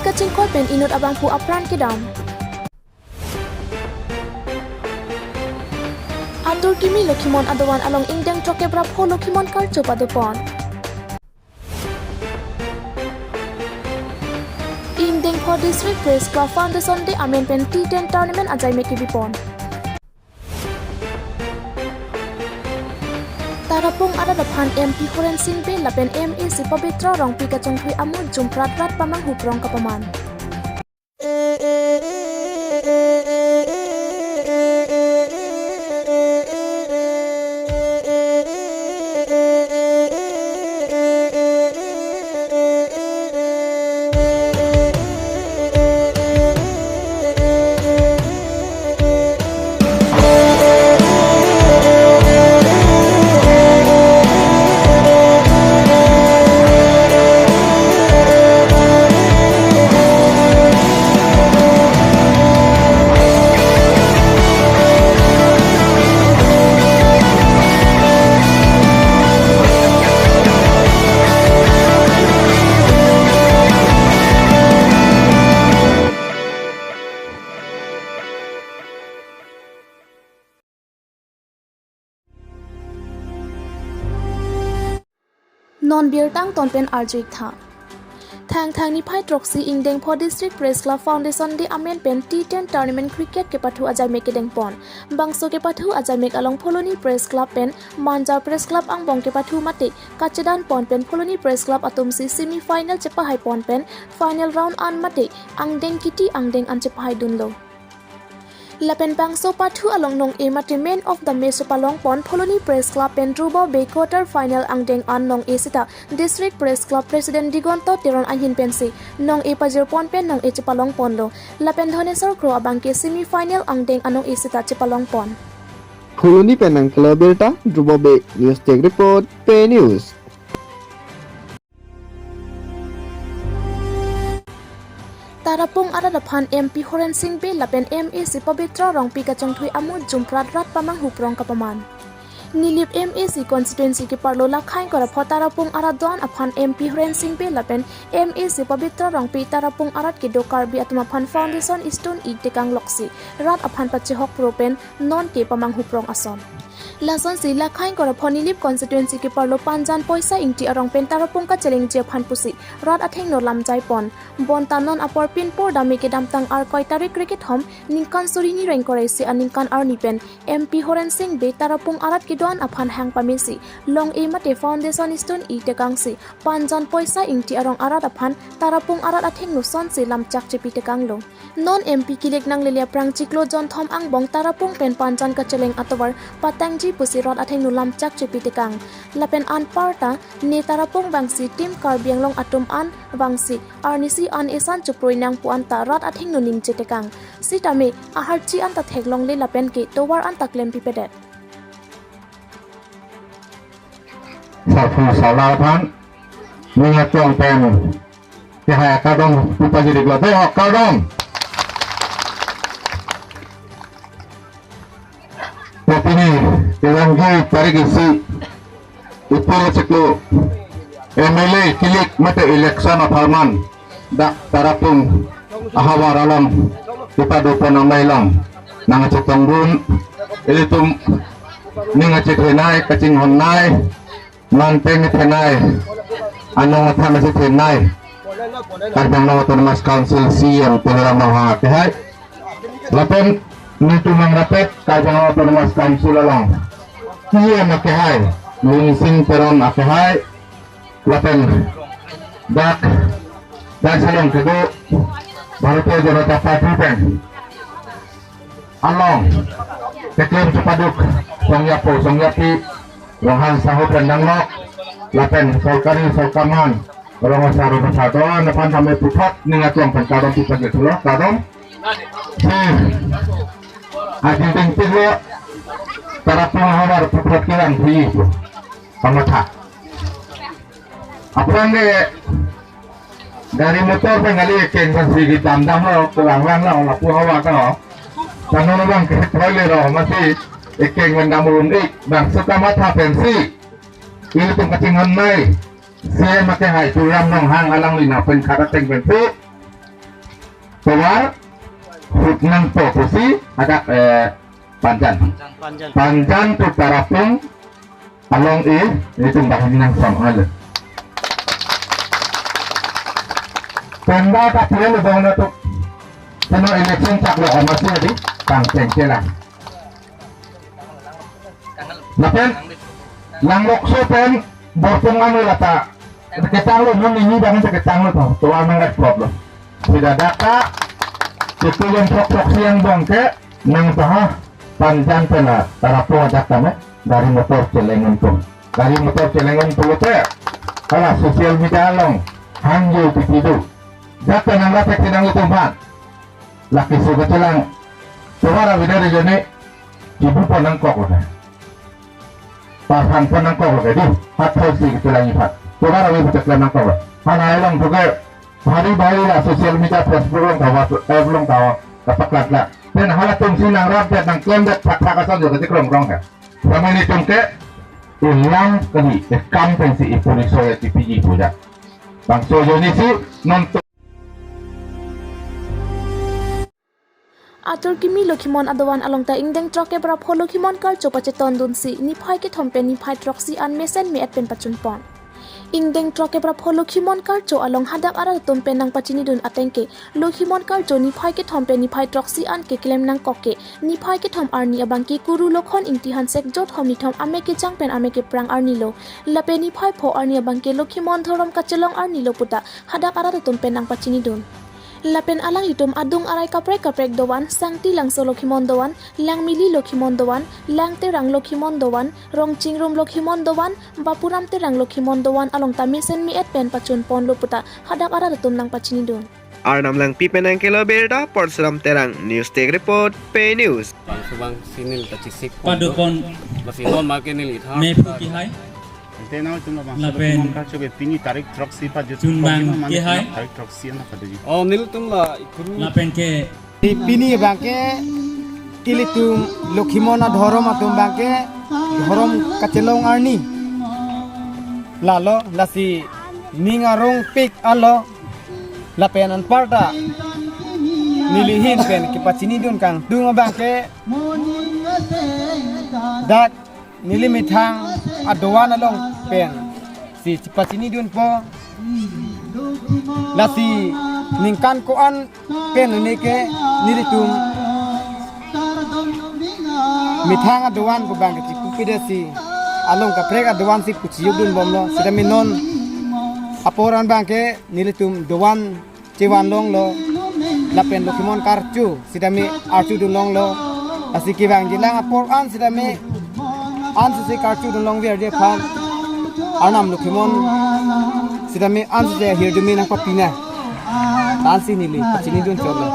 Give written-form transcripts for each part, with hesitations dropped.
kacing koi pen inut abang pu apran kedam. Atur kimi Lokimon adawan along ingdeng troke brap ho Lokimon karcho padupon. Ingdeng for District Press Club Foundation de amen pen T10 tournament ajai meki bipon. Tarapung ada depan MP Horen Singbe lapen ME si Pabitra rong pi kacong thui amut jumprat rat pamang huprong kapaman. Non beer tang ton pen arjik tha. Thang ni phai troxy ingdeng for District Press Club Foundation de amen pen T10 tournament cricket ke pathu ajai mek deng pon. Bangso ke pathu ajai mek along Pholoni Press Club pen Manjar Press Club ang bong ke pathu mate kachedan pon pen Pholoni Press Club atum si semi final chepa hai pon pen final round an mate angdeng kiti angdeng an chepa hai dunlo. Lapen bangso pathu along nong e mate man of the match palong pon Pholoni Press Club pen Drubo Bay quarter final angdeng an nong e sita District Press Club President Digonto Teron anhin pensi nong e pajir pon pen nong e chepalong pon lo lapen Dhanesar Kro abang ke semi final angdeng anong e sita chepalong pon. Pholoni penang club berta Drubo Bay News Tech Report Pay News. Tarapung ada depan MP Horen Singbe lapen ME si Pabitra rong pi kacong thui amut jumprat rat pamang huprong kapaman. Nilip ME si constituency ki parlo lakhai kora pho Tarapung ara don aphan MP Horen Singbe lapen ME si Pabitra rong pi Tarapung arat ki dokar bi atma phan foundation stone ik tekang loksi rat aphan pache hok propen non ke pamang huprong ason. Lason si lakhai kora pho nilip constituency ki parlo panjan poisa ingti arong pen Tarapung ka cheleng je phan pusi rat atheng no lamjai pon bon tanon apor pin por dami ke damtang ar koi tarik cricket hom ningkan surini rank korai si aningkan ar nipen MP Horen Singbe Tarapung arat ki don aphan hang pamisi long e mate foundation stone i tekang si panjan poisa ingti arong arat aphan Tarapung arat atheng no son si lamchak chepi tekang lo non MP kilek nang lelia prang chiklo jon thom ang bong Tarapung pen panjan ka cheleng atawar patangji pusi rot atheng no lamchak chepi tekang lapen an parta ne Tarapung bangsi team karbiang long atum an bangsi arnisi an esan chuproi nang pu anta rat atheng no ning chetekang sitame aharchi anta theklong le lapen ke towar anta klem pipedet Safu salapan mingat tuang pen kaya kadang lupa jadi gelap kadang tapi ini telanggi tarik isi itu ceklo MLA kilik mata election of Harman dak Tarapung ahawar alam kita dopan ang lang nang cetong bun ilitum ninga cetrenai kacing honai manteng tenai anong atama si tenai kadang ng autonomous council siyang pulang mga kahit lapen nito mang rapet kadang ng autonomous council lang siya makihay lunising peron akihay lapen dak salong kego Bharatiya Janata Party pen along keklaim cepaduk songyapi Wahan sahut rendang nok lapen saukaman orang saru persatuan depan sampai pusat ningat yang pencarong kita gitu loh kadang haji tinggi lo para pengawar pusat kilang di pamata apa nih dari motor pengali kencan sedikit dandang lo kelang-lang lo lapu hawa kan tanah bang ketrailer lo masih ikeng mendamurun bang setamata pensi ini tuh kecingan nai saya makai hai turam nong hang alang lina pen karateng pensi Tawar hutnang posisi agak panjang panjang tu tarapung along itu bahan nang soal penda tak perlu bangun tu kena election tak lo masih di kangkeng celah lapen langlok sopen borpong anu lata ketang lo ini bangun ketang lo tu amang problem tidak data itu yang prok siang bangke nang taha panjang pela tarapo datang dari motor celengan tu te kalau sosial media long hangyo tipidu data nang latek tinang itu ban laki suka celang tuara bidari jone ibu panang kok udah pasan panang kok udah di hatau si celang ipat tuara ibu celang kok hana elong juga hari-hari lah sosial media plus belum tahu dapat lah dan halat tungsi nang rakyat nang kelendak pak-pakasan juga di kerong-kerong kan sama ini tungke ulang kali kampensi ipunik soya TPG puja bang soyo ni si nonton Atur kimi Lokhimon adawan along ta ingdeng troke bra pho Lokhimon kar chopa che ton dun si ni phai ke thompe ni phai troxi an mesen me at pen pachun pon ingdeng troke bra pho Lokhimon kar cho along hadak ara tumpe nang pachini dun atengke Lokhimon kar cho ni phai ke thompe ni phai troxi an ke klem nang koke ni phai ke thom arni abang ke kuru lokhon ingtihan sek jot homi thom ame ke chang pen ame ke prang arni lo lape ni phai pho arni abang ke Lokhimon thorom kachelong arni lo puta hadak ara tumpe nang pachini dun lapen alang hitum adung arai kaprek dowan sangti langso Lokhimon dowan lang mili Lokhimon dowan lang terang Lokhimon dowan rong chingrum Lokhimon dowan bapuram terang Lokhimon dowan along tamisen mi et pen pachun pon loputa hadak ara tum nang pachini dun Arnam lang pipen ang kiloberta Porsalam terang News Take Report Pay News Bang subang sinil tacisik Padukon Basinon makinil ithar Mepu Kihai Lapen Junbang Kihai Oh nil tumla ikuru Lapen ke Pini bangke tilitum Lokhimona dhorom atum bangke dhorom kachelong arni lalo lasi ningarong pik alo lapenan parta nilihin pen kipachini dun kang dunga bangke dak nilimithang adowan along pen si kipachini dun po lasi ningkan koan pen nike nilitum mithang adowan ko bangke kupidasi along kaprek adowan si kuchiyudun bomlo sidaminon aporan bangke nilitum dowan cewan long lo lapen Lokhimon karchu sidami archu dun long lo asiki bang jilang apor an sidami an si karchu dun long ver je phan anam Lokhimon sidami an se hirdumi nang papina tansi nili pachini dun cholo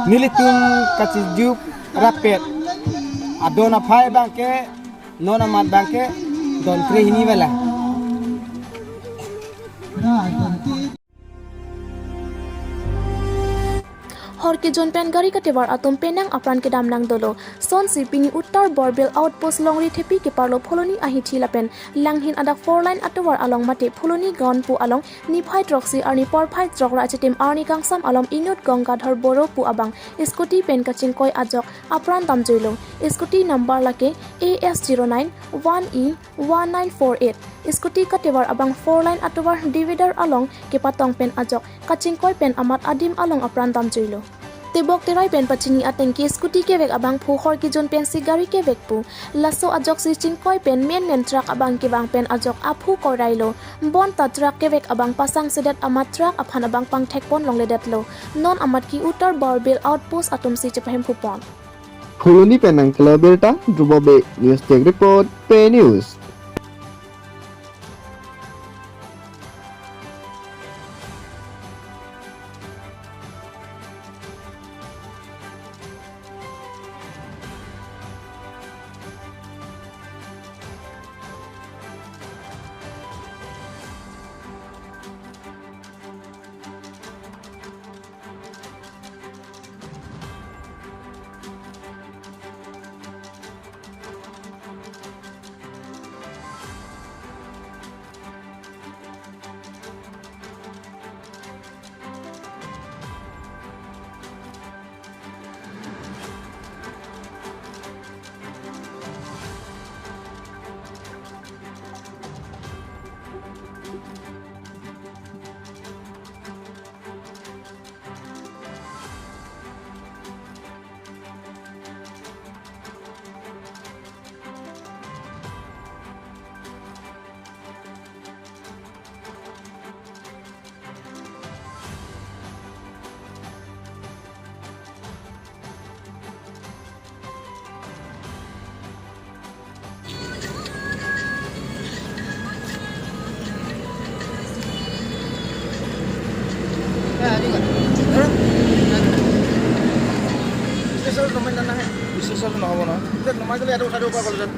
nilitum kachijuk rapet adona phai bangke nona mat bangke don krehini wala Horke John Pen gari ka tebar atom penang apran ke damnang dolo son si pini uttar borbel outpost longri thepi ke parlo pholoni ahi thila pen langhin ada 4 line atowar along mate pholoni gaon pu along ni phai troxi arni por phai trokra achetem arni kangsam along inut gangadhar boro pu abang scooty pen kachin koi ajok apran tamjoilo scooty number lake AS09 1E1948 scooty ka tebar abang 4 line atowar divider along ke patong pen ajok kachin koi pen amat adim along apran tamjoilo Tibok terai pen pachini atengki scooty ke vek abang phu hor ki jon pen si gari ke vek pu laso ajok si chingkoi pen men truck abang ki bang pen ajok aphu korailo bon ta truck ke vek abang pasang sedat amat truck aphan abang pang thek pon long ledat lo non amat ki uttar borbel outpost atom si chephem phupon Huluni penang kiloberta Drubobe News Take Report Pay News বিশেষ নমাই নাহে বিশেষ নহ'ব নহয় নমাই দিলে ইয়াতে উঠাই দিব পৰা গ'লহেঁতেন